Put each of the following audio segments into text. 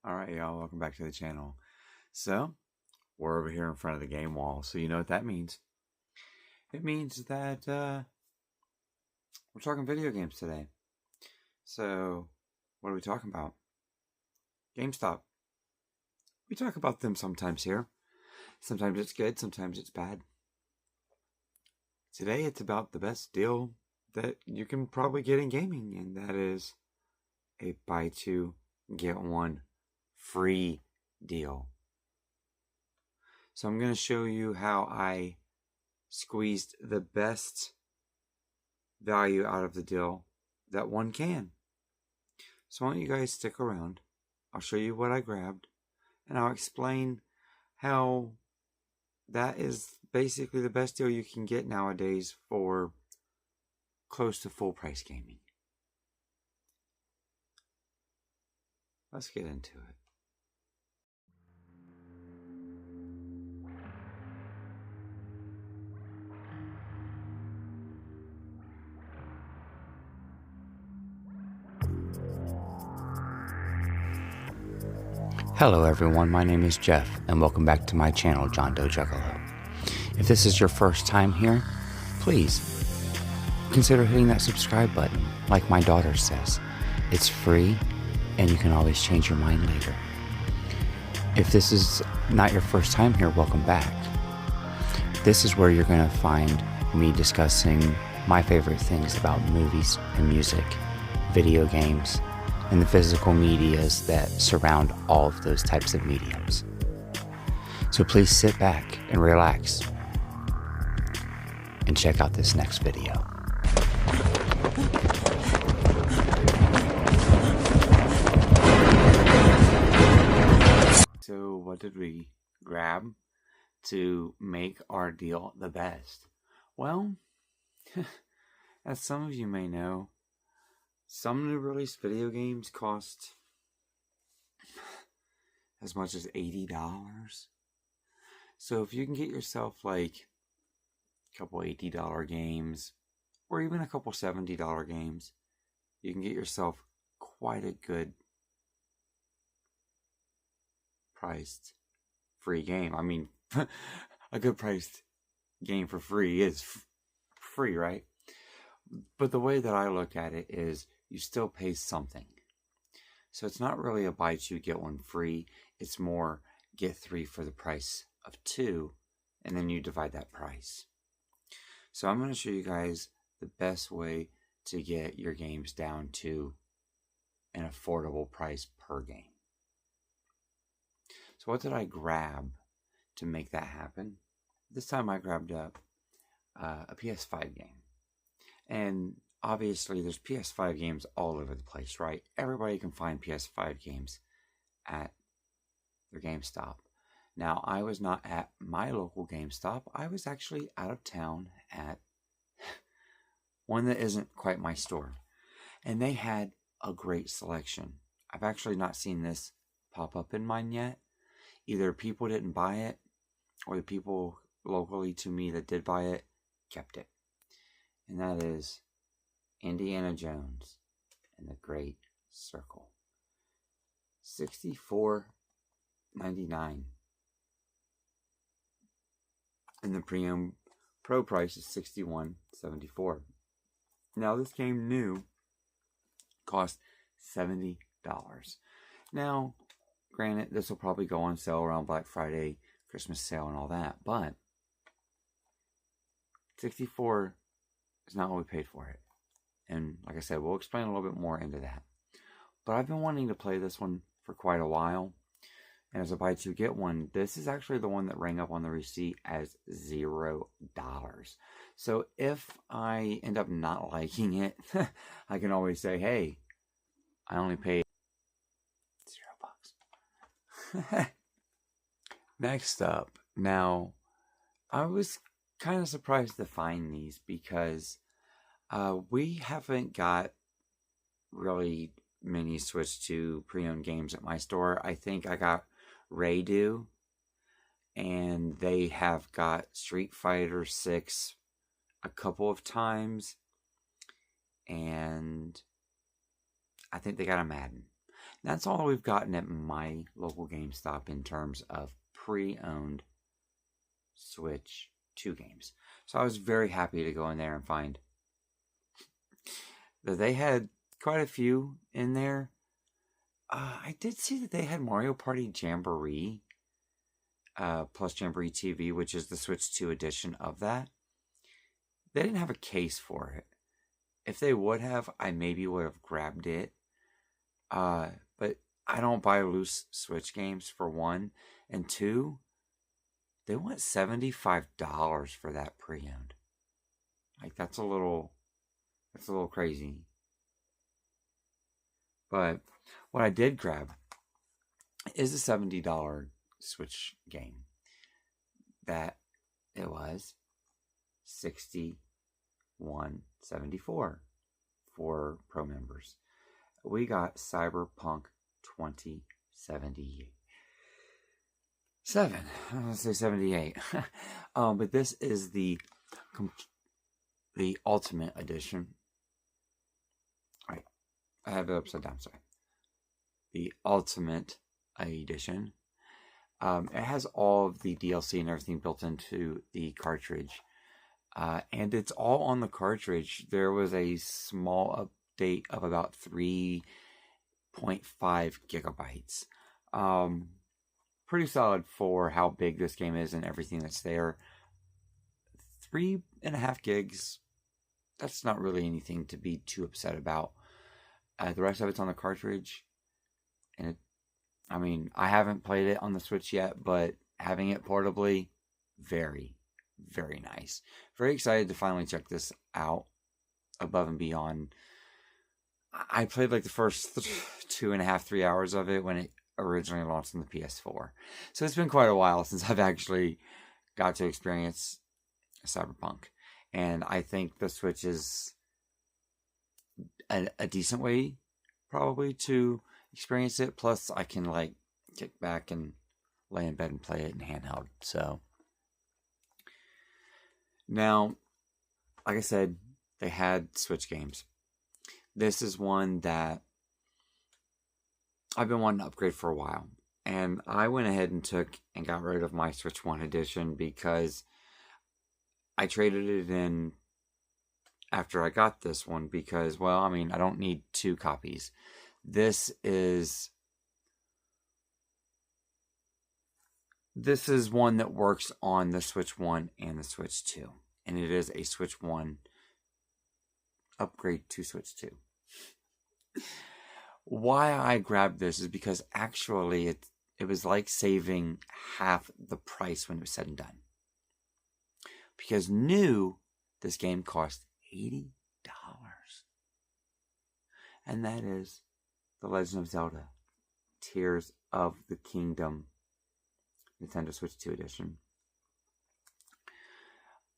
Alright, y'all, welcome back to the channel. So, we're over here in front of the game wall, so you know what that means. It means that we're talking video games today. So, what are we talking about? Gamestop. We talk about them sometimes here. Sometimes it's good, sometimes it's bad. Today it's about the best deal that you can probably get in gaming, and that is a buy two, get one free deal. So I'm going to show you how I squeezed the best value out of the deal that one can. So why don't you guys stick around. I'll show you what I grabbed, and I'll explain how that is basically the best deal you can get nowadays for close to full price gaming. Let's get into it. Hello everyone, my name is Jeff, and welcome back to my channel, JOHNDOEJUGGALO. If this is your first time here, please consider hitting that subscribe button. Like my daughter says, it's free and you can always change your mind later. If this is not your first time here, welcome back. This is where you're going to find me discussing my favorite things about movies and music, video games, and the physical medias that surround all of those types of mediums. So please sit back and relax and check out this next video. So what did we grab to make our deal the best? Well, as some of you may know, some new release video games cost as much as $80. So if you can get yourself like a couple $80 games, or even a couple $70 games, you can get yourself quite a good priced free game. I mean, a good priced game for free is free, right? But the way that I look at it is you still pay something. So it's not really a buy two, get one free. It's more get three for the price of two, and then you divide that price. So I'm going to show you guys the best way to get your games down to an affordable price per game. So what did I grab to make that happen? This time I grabbed up a PS5 game. And obviously there's PS5 games all over the place, right? Everybody can find PS5 games at their GameStop. Now, I was not at my local GameStop. I was actually out of town at one that isn't quite my store. And they had a great selection. I've actually not seen this pop up in mine yet. Either people didn't buy it, or the people locally to me that did buy it kept it. And that is Indiana Jones and the Great Circle. $64.99. And the premium pro price is $61.74. Now this game new cost $70. Now, granted, this will probably go on sale around Black Friday, Christmas sale, and all that, but $64 is not what we paid for it. And like I said, we'll explain a little bit more into that. But I've been wanting to play this one for quite a while. And as a buy two, get one, this is actually the one that rang up on the receipt as $0. So if I end up not liking it, I can always say, hey, I only paid $0. Next up, now, I was kind of surprised to find these because we haven't got really many Switch 2 pre-owned games at my store. I think I got Raydu, and they have got Street Fighter 6 a couple of times, and I think they got a Madden. That's all we've gotten at my local GameStop in terms of pre-owned Switch 2 games. So I was very happy to go in there and find that they had quite a few in there. I did see that they had Mario Party Jamboree plus Jamboree TV, which is the Switch 2 edition of that. They didn't have a case for it. If they would have, I maybe would have grabbed it. But I don't buy loose Switch games, for one. And two, they want $75 for that pre-owned. Like, that's a little crazy. But what I did grab is a $70 Switch game. That it was $61.74 for pro members. We got Cyberpunk 2077. I was going to say 78. But this is the Ultimate Edition. All right. I have it upside down, sorry. The Ultimate Edition. It has all of the DLC and everything built into the cartridge. And it's all on the cartridge. There was a small update of about 3.5 gigabytes. Pretty solid for how big this game is and everything that's there. 3.5 gigs, that's not really anything to be too upset about. The rest of it's on the cartridge. And I haven't played it on the Switch yet, but having it portably, very, very nice. Very excited to finally check this out above and beyond. I played like the first 2.5, 3 hours of it when it originally launched on the PS4. So it's been quite a while since I've actually got to experience Cyberpunk. And I think the Switch is a decent way probably to experience it. Plus I can like kick back and lay in bed and play it in handheld. So now, like I said, they had Switch games. This is one that I've been wanting to upgrade for a while. And I went ahead and got rid of my Switch 1 edition because I traded it in after I got this one because, well, I don't need 2 copies. This is one that works on the Switch 1 and the Switch 2. And it is a Switch 1 upgrade to Switch 2. Why I grabbed this is because actually it was like saving half the price when it was said and done. Because new, this game cost $80. And that is The Legend of Zelda Tears of the Kingdom Nintendo Switch 2 edition.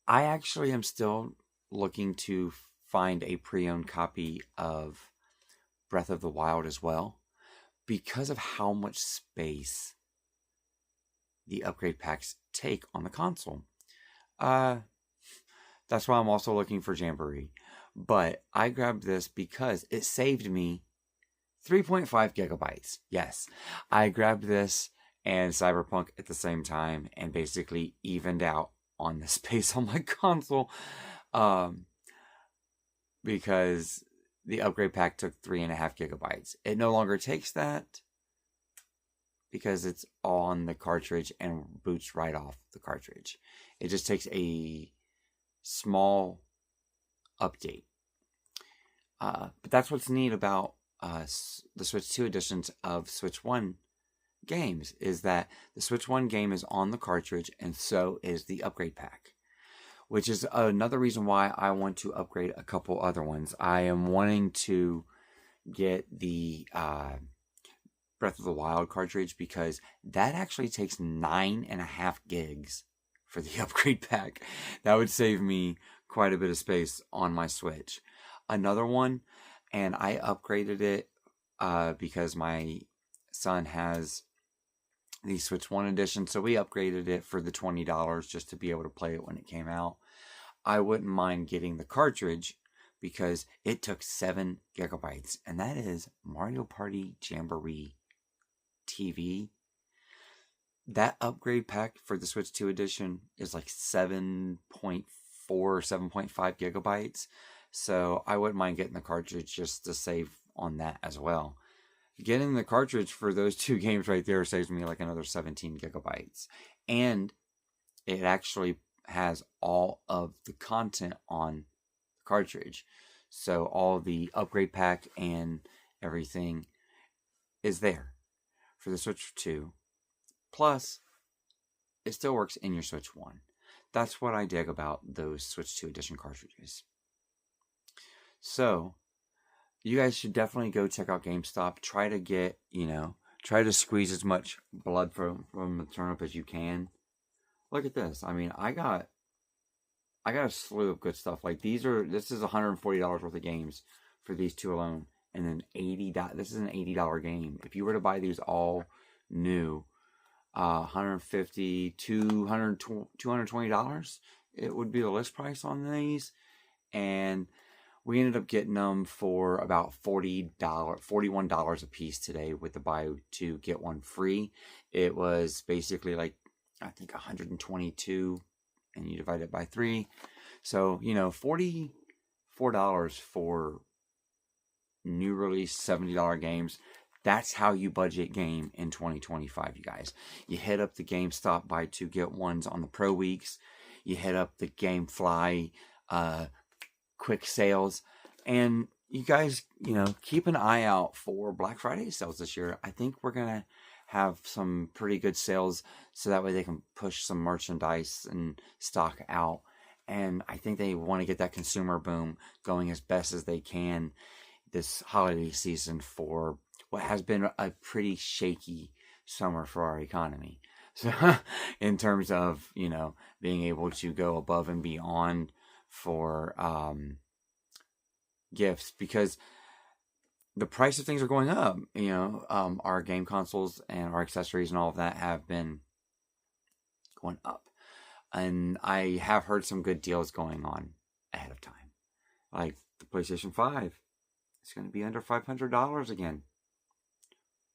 I actually am still looking to find a pre-owned copy of Breath of the Wild as well, because of how much space the upgrade packs take on the console. That's why I'm also looking for Jamboree. But I grabbed this because it saved me 3.5 gigabytes. Yes, I grabbed this and Cyberpunk at the same time and basically evened out on the space on my console. Because the upgrade pack took 3.5 gigabytes. It no longer takes that because it's all on the cartridge and boots right off the cartridge. It just takes a small update. But that's what's neat about the Switch 2 editions of Switch 1 games, is that the Switch 1 game is on the cartridge and so is the upgrade pack. Which is another reason why I want to upgrade a couple other ones. I am wanting to get the Breath of the Wild cartridge because that actually takes 9.5 gigs for the upgrade pack. That would save me quite a bit of space on my Switch. Another one, and I upgraded it because my son has the Switch 1 edition, so we upgraded it for the $20 just to be able to play it when it came out. I wouldn't mind getting the cartridge because it took 7 gigabytes, and that is Mario Party Jamboree TV. That upgrade pack for the Switch 2 edition is like 7.4 or 7.5 gigabytes. So I wouldn't mind getting the cartridge just to save on that as well. Getting the cartridge for those 2 games right there saves me like another 17 gigabytes. And it actually has all of the content on the cartridge. So all the upgrade pack and everything is there for the Switch 2. Plus, it still works in your Switch 1. That's what I dig about those Switch 2 edition cartridges. So, you guys should definitely go check out GameStop. Try to get, try to squeeze as much blood from the turnip as you can. Look at this. I mean, I got a slew of good stuff. Like this is $140 worth of games for these 2 alone. And then this is an $80 game. If you were to buy these all new, $150 to $220, it would be the list price on these. And we ended up getting them for about $41 a piece today with the buy 2 get 1 free. It was basically like, I think 122, and you divide it by 3. So, $44 for new release $70 games. That's how you budget game in 2025, you guys. You hit up the GameStop buy 2 get 1s on the Pro Weeks. You hit up the GameFly quick sales. And you guys, keep an eye out for Black Friday sales this year. I think we're going to have some pretty good sales so that way they can push some merchandise and stock out. And I think they want to get that consumer boom going as best as they can this holiday season for what has been a pretty shaky summer for our economy. So in terms of, being able to go above and beyond for gifts, because the price of things are going up. Our game consoles and our accessories and all of that have been going up. And I have heard some good deals going on ahead of time. Like the PlayStation 5. It's going to be under $500 again.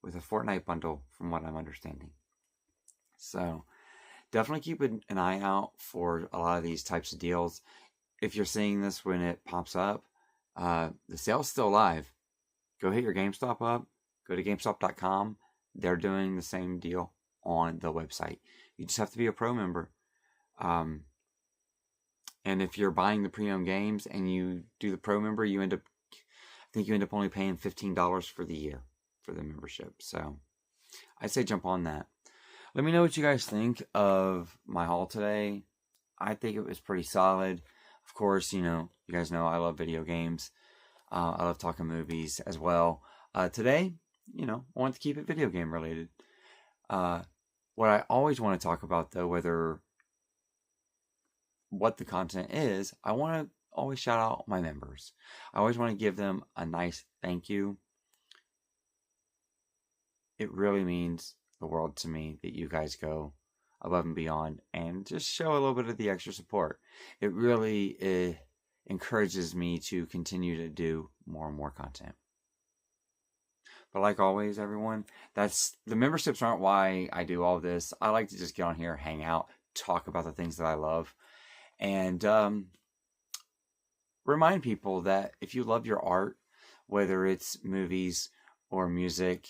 With a Fortnite bundle, from what I'm understanding. So, definitely keep an eye out for a lot of these types of deals. If you're seeing this when it pops up, the sale's still live. Go hit your GameStop up. Go to GameStop.com. They're doing the same deal on the website. You just have to be a pro member. And if you're buying the pre-owned games and you do the pro member, you end up only paying $15 for the year for the membership. So I'd say jump on that. Let me know what you guys think of my haul today. I think it was pretty solid. Of course, you guys know I love video games. I love talking movies as well. Today, I want to keep it video game related. What I always want to talk about, though, what the content is, I want to always shout out my members. I always want to give them a nice thank you. It really means the world to me that you guys go above and beyond and just show a little bit of the extra support. It really encourages me to continue to do more and more content. But like always, everyone, the memberships aren't why I do all this. I like to just get on here, hang out, talk about the things that I love, and remind people that if you love your art, whether it's movies or music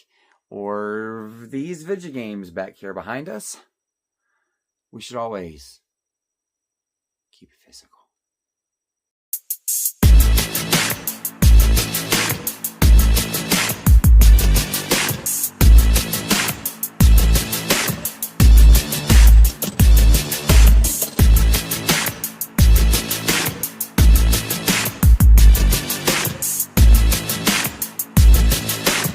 or these video games back here behind us, we should always keep it physical.